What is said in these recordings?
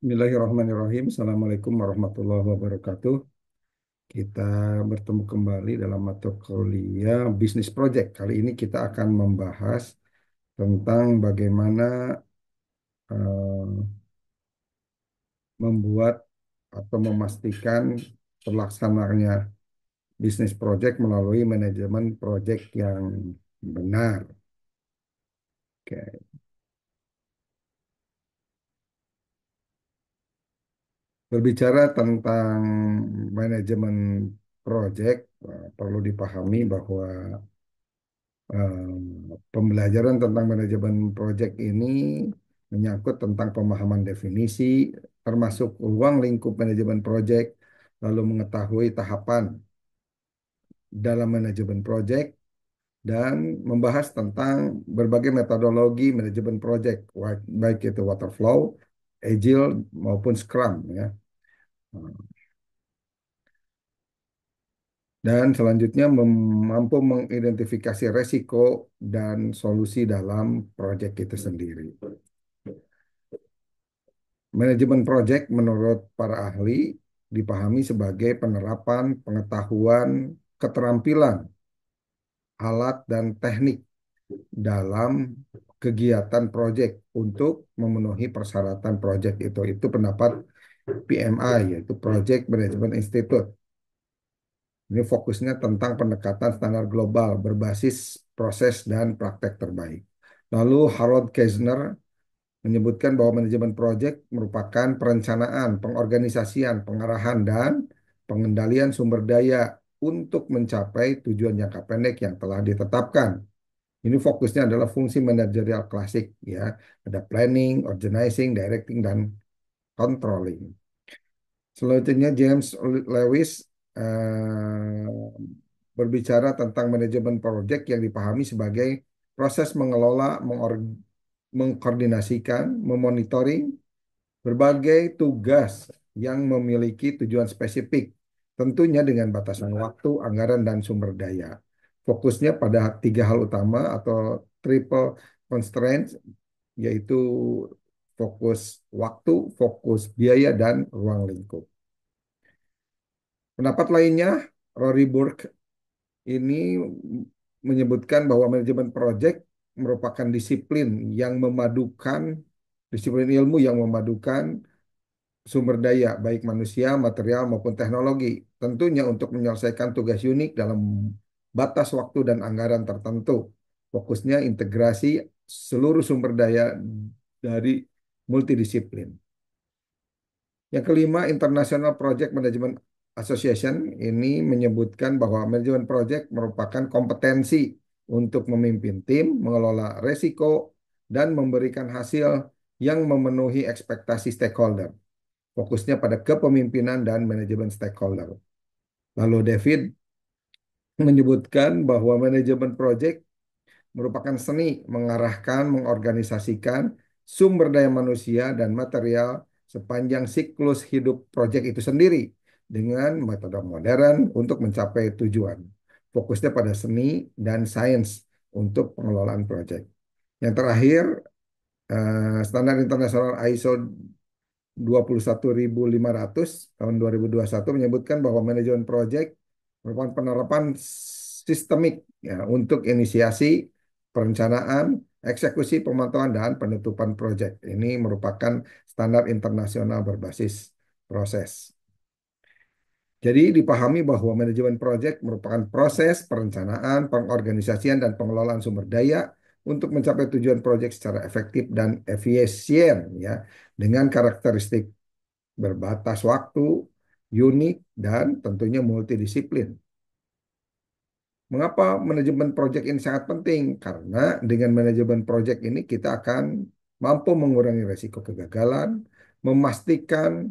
Bismillahirrahmanirrahim. Assalamualaikum warahmatullahi wabarakatuh. Kita bertemu kembali dalam mata kuliah Business Project. Kali ini kita akan membahas tentang bagaimana eh, membuat atau memastikan terlaksananya bisnis project melalui manajemen project yang benar. Oke. Berbicara tentang manajemen project, perlu dipahami bahwa pembelajaran tentang manajemen proyek ini menyangkut tentang pemahaman definisi, termasuk ruang lingkup manajemen proyek, lalu mengetahui tahapan dalam manajemen proyek, dan membahas tentang berbagai metodologi manajemen proyek, baik itu waterflow, agile maupun scrum, ya. Dan selanjutnya mampu mengidentifikasi resiko dan solusi dalam proyek itu sendiri. Manajemen proyek menurut para ahli dipahami sebagai penerapan pengetahuan, keterampilan, alat, dan teknik dalam kegiatan proyek untuk memenuhi persyaratan proyek itu. Itu pendapat PMI, yaitu Project Management Institute. Ini fokusnya tentang pendekatan standar global berbasis proses dan praktek terbaik. Lalu Harold Kerzner menyebutkan bahwa manajemen proyek merupakan perencanaan, pengorganisasian, pengarahan, dan pengendalian sumber daya untuk mencapai tujuan jangka pendek yang telah ditetapkan. Ini fokusnya adalah fungsi manajerial klasik, ya. Ada planning, organizing, directing, dan controlling. Selanjutnya James Lewis eh, berbicara tentang manajemen proyek yang dipahami sebagai proses mengelola, mengkoordinasikan, memonitoring berbagai tugas yang memiliki tujuan spesifik, tentunya dengan batasan waktu, anggaran, dan sumber daya. Fokusnya pada tiga hal utama atau triple constraints, yaitu fokus waktu, fokus biaya, dan ruang lingkup. Pendapat lainnya, Rory Burke ini menyebutkan bahwa manajemen proyek merupakan disiplin ilmu yang memadukan sumber daya, baik manusia, material, maupun teknologi. Tentunya untuk menyelesaikan tugas unik dalam batas waktu dan anggaran tertentu. Fokusnya integrasi seluruh sumber daya dari multidisiplin. Yang kelima, International Project Management Association ini menyebutkan bahwa manajemen project merupakan kompetensi untuk memimpin tim, mengelola resiko, dan memberikan hasil yang memenuhi ekspektasi stakeholder. Fokusnya pada kepemimpinan dan manajemen stakeholder. Lalu David menyebutkan bahwa manajemen project merupakan seni mengarahkan, mengorganisasikan sumber daya manusia dan material sepanjang siklus hidup proyek itu sendiri dengan metode modern untuk mencapai tujuan. Fokusnya pada seni dan sains untuk pengelolaan proyek. Yang terakhir, standar internasional ISO 21500 tahun 2021 menyebutkan bahwa manajemen proyek merupakan penerapan sistemik, ya, untuk inisiasi, perencanaan, eksekusi, pemantauan, dan penutupan proyek. Ini merupakan standar internasional berbasis proses. Jadi dipahami bahwa manajemen proyek merupakan proses perencanaan, pengorganisasian, dan pengelolaan sumber daya untuk mencapai tujuan proyek secara efektif dan efisien, ya, dengan karakteristik berbatas waktu, unik, dan tentunya multidisiplin. Mengapa manajemen proyek ini sangat penting? Karena dengan manajemen proyek ini kita akan mampu mengurangi risiko kegagalan, memastikan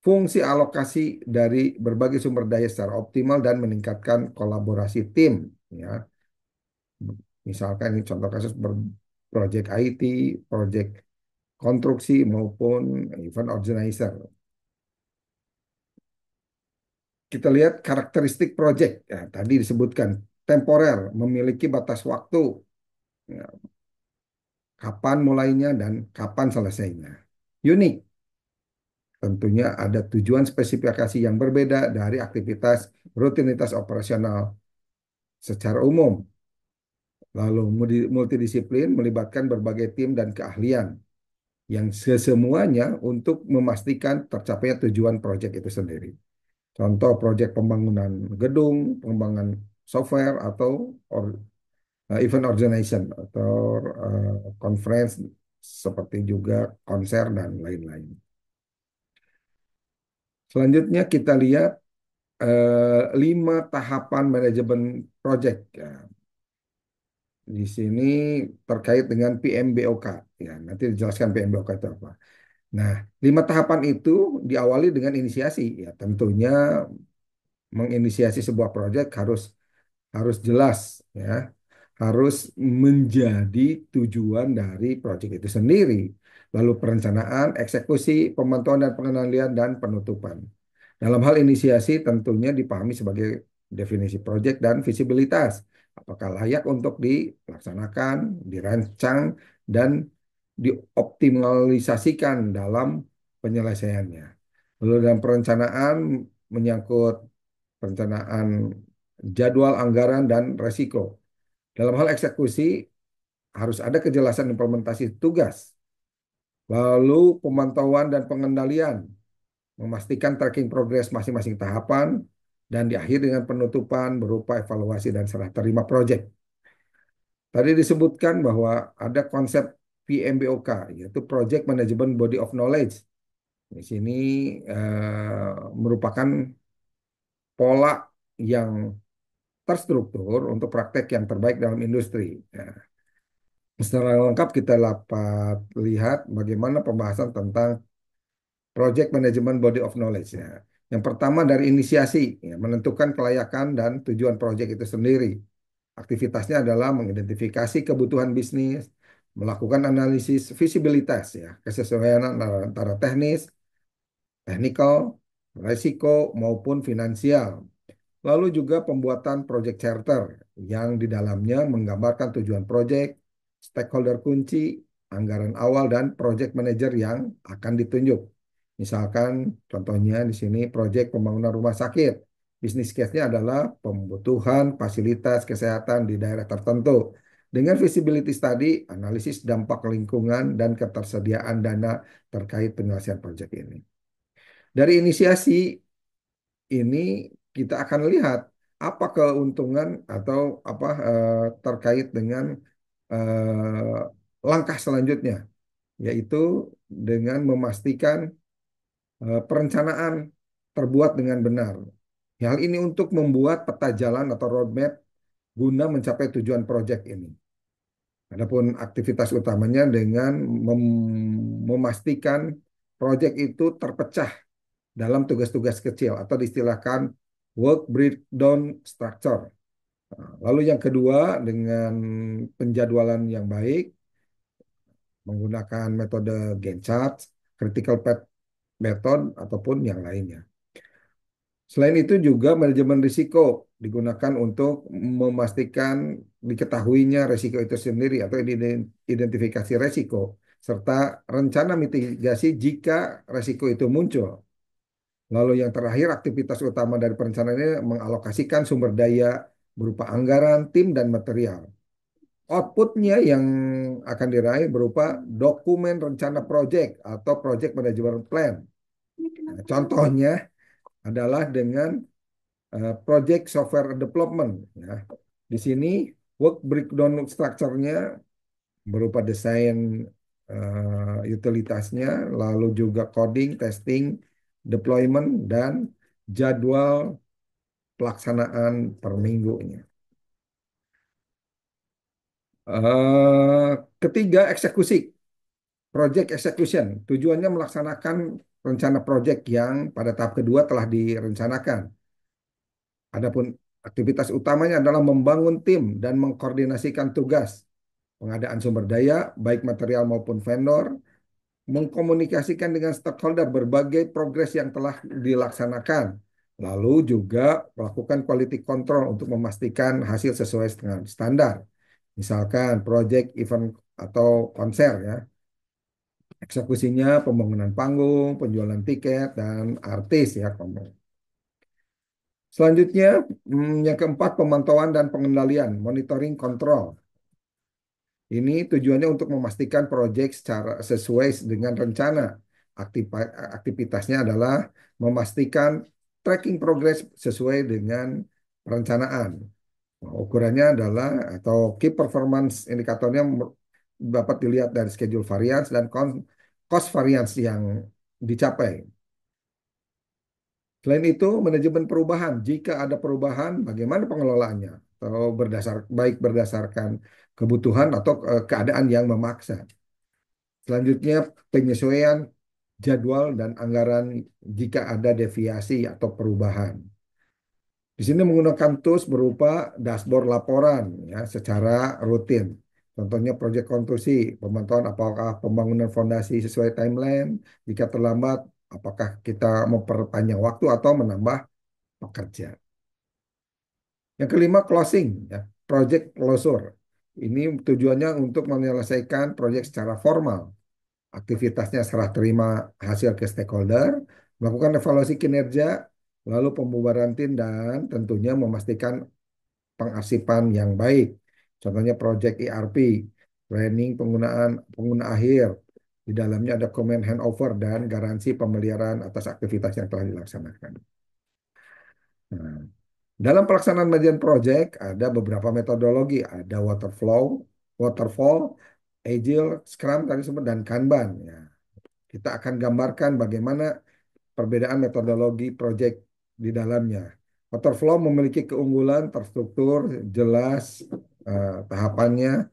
fungsi alokasi dari berbagai sumber daya secara optimal, dan meningkatkan kolaborasi tim. Ya, misalkan ini contoh kasus proyek IT, proyek konstruksi maupun event organizer. Kita lihat karakteristik proyek. Ya, tadi disebutkan temporer, memiliki batas waktu, ya, kapan mulainya dan kapan selesainya. Unik, Tentunya ada tujuan spesifikasi yang berbeda dari aktivitas rutinitas operasional secara umum. Lalu multidisiplin melibatkan berbagai tim dan keahlian yang semuanya untuk memastikan tercapainya tujuan proyek itu sendiri. Contoh proyek pembangunan gedung, pengembangan software atau event organization atau conference seperti juga konser dan lain-lain. Selanjutnya kita lihat 5 tahapan manajemen project. Ya, di sini terkait dengan PMBOK. Ya, nanti dijelaskan PMBOK itu apa. Nah, 5 tahapan itu diawali dengan inisiasi. Ya, tentunya menginisiasi sebuah proyek harus harus jelas, ya, harus menjadi tujuan dari proyek itu sendiri. Lalu perencanaan, eksekusi, pemantauan dan pengendalian dan penutupan. Dalam hal inisiasi tentunya dipahami sebagai definisi proyek dan visibilitas. Apakah layak untuk dilaksanakan, dirancang, dan dioptimalisasikan dalam penyelesaiannya. Lalu dalam perencanaan menyangkut perencanaan jadwal anggaran dan resiko. Dalam hal eksekusi harus ada kejelasan implementasi tugas, lalu pemantauan dan pengendalian, memastikan tracking progres masing-masing tahapan, dan diakhiri dengan penutupan berupa evaluasi dan serah terima proyek. Tadi disebutkan bahwa ada konsep PMBOK, yaitu Project Management Body of Knowledge. Di sini merupakan pola yang terstruktur untuk praktek yang terbaik dalam industri. Ya, secara lengkap kita dapat lihat bagaimana pembahasan tentang Project Management Body of Knowledge. Ya. Yang pertama dari inisiasi, ya, menentukan kelayakan dan tujuan proyek itu sendiri. Aktivitasnya adalah mengidentifikasi kebutuhan bisnis, melakukan analisis visibilitas, ya, kesesuaian antara teknis, teknikal, resiko maupun finansial. Lalu juga pembuatan project charter yang di dalamnya menggambarkan tujuan project, stakeholder kunci, anggaran awal, dan project manager yang akan ditunjuk. Misalkan contohnya di sini project pembangunan rumah sakit. Bisnis case-nya adalah pembutuhan fasilitas kesehatan di daerah tertentu. Dengan visibility study, analisis dampak lingkungan, dan ketersediaan dana terkait penyelesaian project ini. Dari inisiasi ini kita akan lihat apa keuntungan atau apa terkait dengan eh, langkah selanjutnya, yaitu dengan memastikan perencanaan terbuat dengan benar. Hal ini untuk membuat peta jalan atau roadmap guna mencapai tujuan proyek ini. Adapun aktivitas utamanya dengan memastikan proyek itu terpecah dalam tugas-tugas kecil atau diistilahkan work breakdown structure. Lalu yang kedua dengan penjadwalan yang baik menggunakan metode Gantt chart, critical path method ataupun yang lainnya. Selain itu juga manajemen risiko digunakan untuk memastikan diketahuinya risiko itu sendiri atau identifikasi risiko serta rencana mitigasi jika risiko itu muncul. Lalu yang terakhir, aktivitas utama dari perencanaan ini mengalokasikan sumber daya berupa anggaran, tim, dan material. Outputnya yang akan diraih berupa dokumen rencana proyek atau project management plan. Nah, contohnya adalah dengan project software development. Ya. Di sini work breakdown structure-nya berupa desain utilitasnya, lalu juga coding, testing, deployment, dan jadwal pelaksanaan per minggunya. Eh, Ketiga, eksekusi. Project execution. Tujuannya melaksanakan rencana project yang pada tahap kedua telah direncanakan. Adapun aktivitas utamanya adalah membangun tim dan mengkoordinasikan tugas, pengadaan sumber daya, baik material maupun vendor, mengkomunikasikan dengan stakeholder berbagai progres yang telah dilaksanakan. Lalu juga melakukan quality control untuk memastikan hasil sesuai dengan standar. Misalkan project, event, atau konser ya. Eksekusinya pembangunan panggung, penjualan tiket, dan artis ya. Selanjutnya, yang keempat pemantauan dan pengendalian, monitoring control. Ini tujuannya untuk memastikan proyek secara sesuai dengan rencana. Aktivitasnya adalah memastikan tracking progress sesuai dengan perencanaan. Nah, ukurannya adalah atau key performance indikatornya dapat dilihat dari schedule variance dan cost variance yang dicapai. Selain itu, manajemen perubahan. Jika ada perubahan, bagaimana pengelolaannya? Atau baik berdasarkan kebutuhan atau keadaan yang memaksa. Selanjutnya, penyesuaian jadwal dan anggaran jika ada deviasi atau perubahan. Di sini menggunakan tools berupa dashboard laporan ya secara rutin. Contohnya proyek konstruksi, pemantauan apakah pembangunan fondasi sesuai timeline, jika terlambat, apakah kita memperpanjang waktu atau menambah pekerja. Yang kelima, closing, ya, project closure. Ini tujuannya untuk menyelesaikan proyek secara formal. Aktivitasnya serah terima hasil ke stakeholder, melakukan evaluasi kinerja, lalu pembubaran tim, dan tentunya memastikan pengarsipan yang baik. Contohnya proyek ERP, planning penggunaan pengguna akhir. Di dalamnya ada comment handover dan garansi pemeliharaan atas aktivitas yang telah dilaksanakan. Nah, dalam pelaksanaan manajemen project ada beberapa metodologi, ada waterfall, agile, scrum tadi sebut dan kanban. Ya, kita akan gambarkan bagaimana perbedaan metodologi project di dalamnya. Waterflow memiliki keunggulan terstruktur, jelas tahapannya.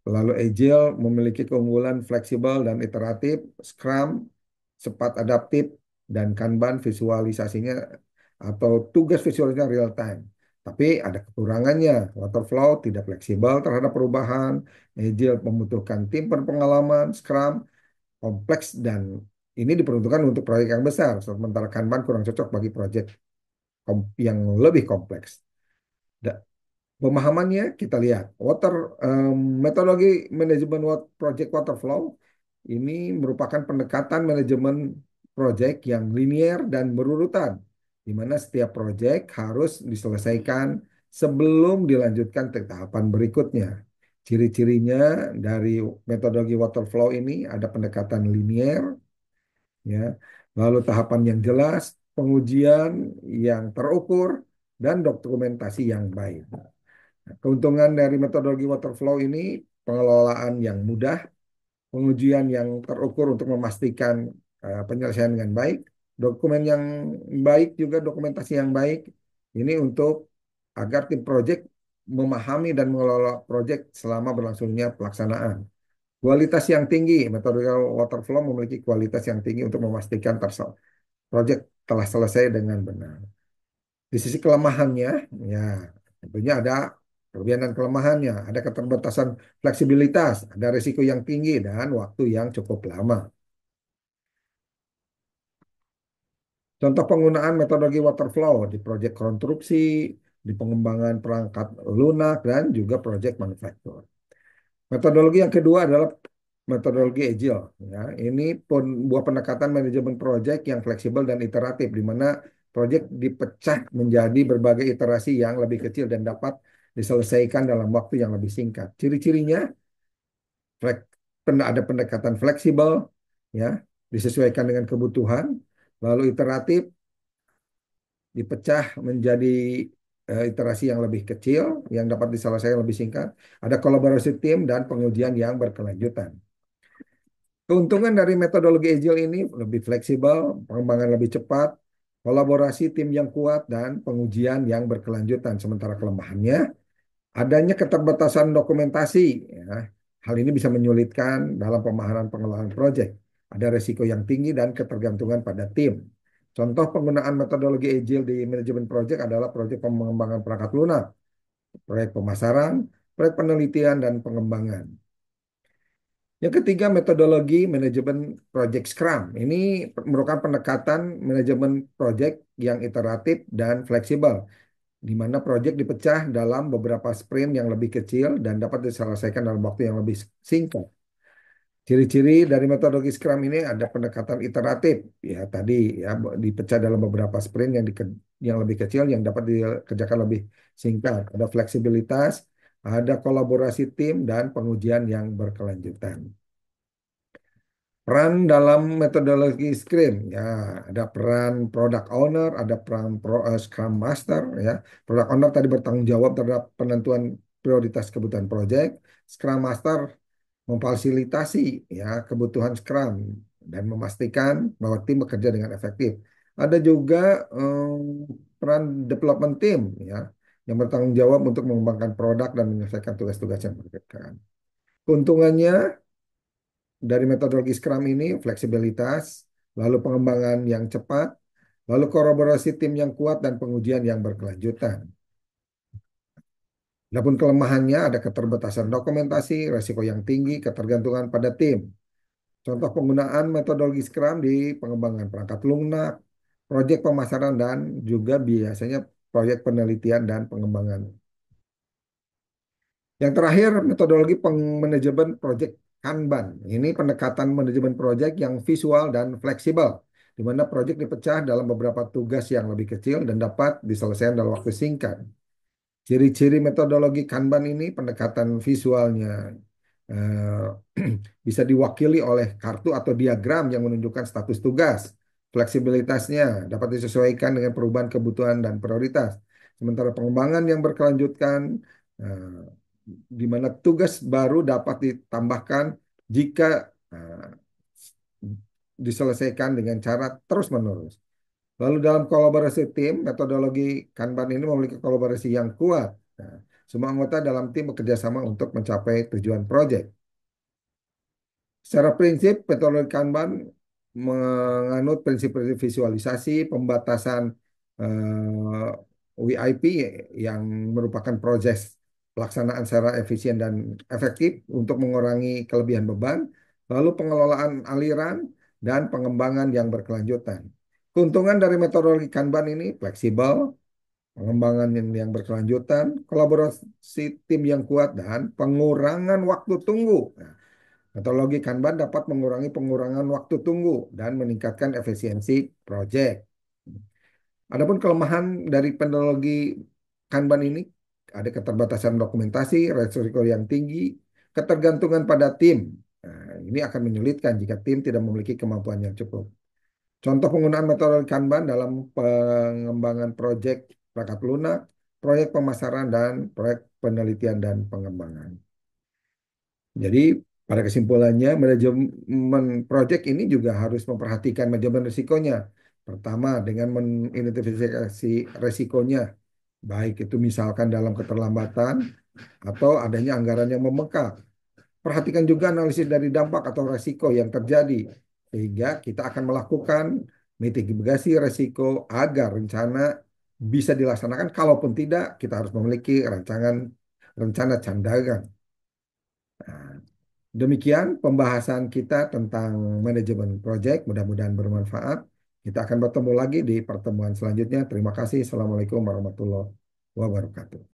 Lalu Agile memiliki keunggulan fleksibel dan iteratif, Scrum cepat adaptif, dan Kanban visualisasinya atau tugas visualisasinya real time. Tapi ada kekurangannya. Waterflow tidak fleksibel terhadap perubahan, Agile membutuhkan tim berpengalaman, Scrum kompleks dan ini diperuntukkan untuk proyek yang besar, sementara Kanban kurang cocok bagi proyek yang lebih kompleks. Pemahamannya kita lihat metodologi manajemen project waterflow ini merupakan pendekatan manajemen project yang linier dan berurutan, di mana setiap project harus diselesaikan sebelum dilanjutkan ke tahapan berikutnya. Ciri-cirinya dari metodologi waterflow ini ada pendekatan linier, ya, lalu tahapan yang jelas, pengujian yang terukur, dan dokumentasi yang baik. Keuntungan dari metodologi waterflow ini pengelolaan yang mudah, pengujian yang terukur untuk memastikan penyelesaian dengan baik, dokumen yang baik juga dokumentasi yang baik. Ini untuk agar tim project memahami dan mengelola project selama berlangsungnya pelaksanaan. Kualitas yang tinggi, metode waterflow memiliki kualitas yang tinggi untuk memastikan project telah selesai dengan benar. Di sisi kelemahannya, ya tentunya ada kelebihan dan kelemahannya, ada keterbatasan fleksibilitas, ada risiko yang tinggi dan waktu yang cukup lama. Contoh penggunaan metodologi waterflow di proyek konstruksi, di pengembangan perangkat lunak, dan juga proyek manufaktur. Metodologi yang kedua adalah metodologi Agile. Ya, ini pun buah pendekatan manajemen proyek yang fleksibel dan iteratif, di mana proyek dipecah menjadi berbagai iterasi yang lebih kecil dan dapat diselesaikan dalam waktu yang lebih singkat. Ciri-cirinya ada pendekatan fleksibel, ya, disesuaikan dengan kebutuhan, lalu iteratif, dipecah menjadi iterasi yang lebih kecil, yang dapat diselesaikan lebih singkat, ada kolaborasi tim dan pengujian yang berkelanjutan. Keuntungan dari metodologi Agile ini lebih fleksibel, pengembangan lebih cepat, kolaborasi tim yang kuat, dan pengujian yang berkelanjutan. Sementara kelemahannya, adanya keterbatasan dokumentasi. Ya. Hal ini bisa menyulitkan dalam pemahaman pengelolaan proyek. Ada risiko yang tinggi dan ketergantungan pada tim. Contoh penggunaan metodologi Agile di manajemen proyek adalah proyek pengembangan perangkat lunak, proyek pemasaran, proyek penelitian, dan pengembangan. Yang ketiga, metodologi manajemen project Scrum. Ini merupakan pendekatan manajemen project yang iteratif dan fleksibel, di mana project dipecah dalam beberapa sprint yang lebih kecil dan dapat diselesaikan dalam waktu yang lebih singkat. Ciri-ciri dari metodologi Scrum ini ada pendekatan iteratif, ya tadi ya dipecah dalam beberapa sprint yang lebih kecil yang dapat dikerjakan lebih singkat. Ada fleksibilitas, ada kolaborasi tim dan pengujian yang berkelanjutan. Peran dalam metodologi Scrum, ya ada peran product owner, ada peran Scrum Master, ya. Product owner tadi bertanggung jawab terhadap penentuan prioritas kebutuhan project. Scrum Master memfasilitasi ya kebutuhan Scrum dan memastikan bahwa tim bekerja dengan efektif. Ada juga peran development team ya yang bertanggung jawab untuk mengembangkan produk dan menyelesaikan tugas-tugas yang berbeda. Keuntungannya dari metodologi Scrum ini fleksibilitas, lalu pengembangan yang cepat, lalu kolaborasi tim yang kuat dan pengujian yang berkelanjutan. Adapun kelemahannya ada keterbatasan dokumentasi, resiko yang tinggi, ketergantungan pada tim. Contoh penggunaan metodologi Scrum di pengembangan perangkat lunak, proyek pemasaran, dan juga biasanya proyek penelitian dan pengembangan. Yang terakhir, metodologi manajemen proyek Kanban. Ini pendekatan manajemen proyek yang visual dan fleksibel, di mana proyek dipecah dalam beberapa tugas yang lebih kecil dan dapat diselesaikan dalam waktu singkat. Ciri-ciri metodologi Kanban ini pendekatan visualnya eh, bisa diwakili oleh kartu atau diagram yang menunjukkan status tugas. Fleksibilitasnya dapat disesuaikan dengan perubahan kebutuhan dan prioritas. Sementara pengembangan yang berkelanjutan, eh, di mana tugas baru dapat ditambahkan jika diselesaikan dengan cara terus-menerus. Lalu dalam kolaborasi tim, metodologi Kanban ini memiliki kolaborasi yang kuat. Nah, semua anggota dalam tim bekerja sama untuk mencapai tujuan proyek. Secara prinsip, metode Kanban menganut prinsip-prinsip visualisasi, pembatasan eh, WIP yang merupakan proses pelaksanaan secara efisien dan efektif untuk mengurangi kelebihan beban, lalu pengelolaan aliran dan pengembangan yang berkelanjutan. Keuntungan dari metodologi Kanban ini fleksibel, pengembangan yang berkelanjutan, kolaborasi tim yang kuat, dan pengurangan waktu tunggu. Nah, metodologi Kanban dapat mengurangi pengurangan waktu tunggu dan meningkatkan efisiensi proyek. Adapun kelemahan dari metodologi Kanban ini ada keterbatasan dokumentasi, resiko yang tinggi, ketergantungan pada tim. Nah, ini akan menyulitkan jika tim tidak memiliki kemampuan yang cukup. Contoh penggunaan metode Kanban dalam pengembangan proyek perangkat lunak, proyek pemasaran, dan proyek penelitian dan pengembangan. Jadi pada kesimpulannya manajemen proyek ini juga harus memperhatikan manajemen risikonya. Pertama dengan mengidentifikasi risikonya, baik itu misalkan dalam keterlambatan atau adanya anggaran yang membengkak. Perhatikan juga analisis dari dampak atau resiko yang terjadi, sehingga kita akan melakukan mitigasi resiko agar rencana bisa dilaksanakan. Kalaupun tidak, kita harus memiliki rencana cadangan. Nah, demikian pembahasan kita tentang manajemen proyek. Mudah-mudahan bermanfaat. Kita akan bertemu lagi di pertemuan selanjutnya. Terima kasih. Assalamualaikum warahmatullahi wabarakatuh.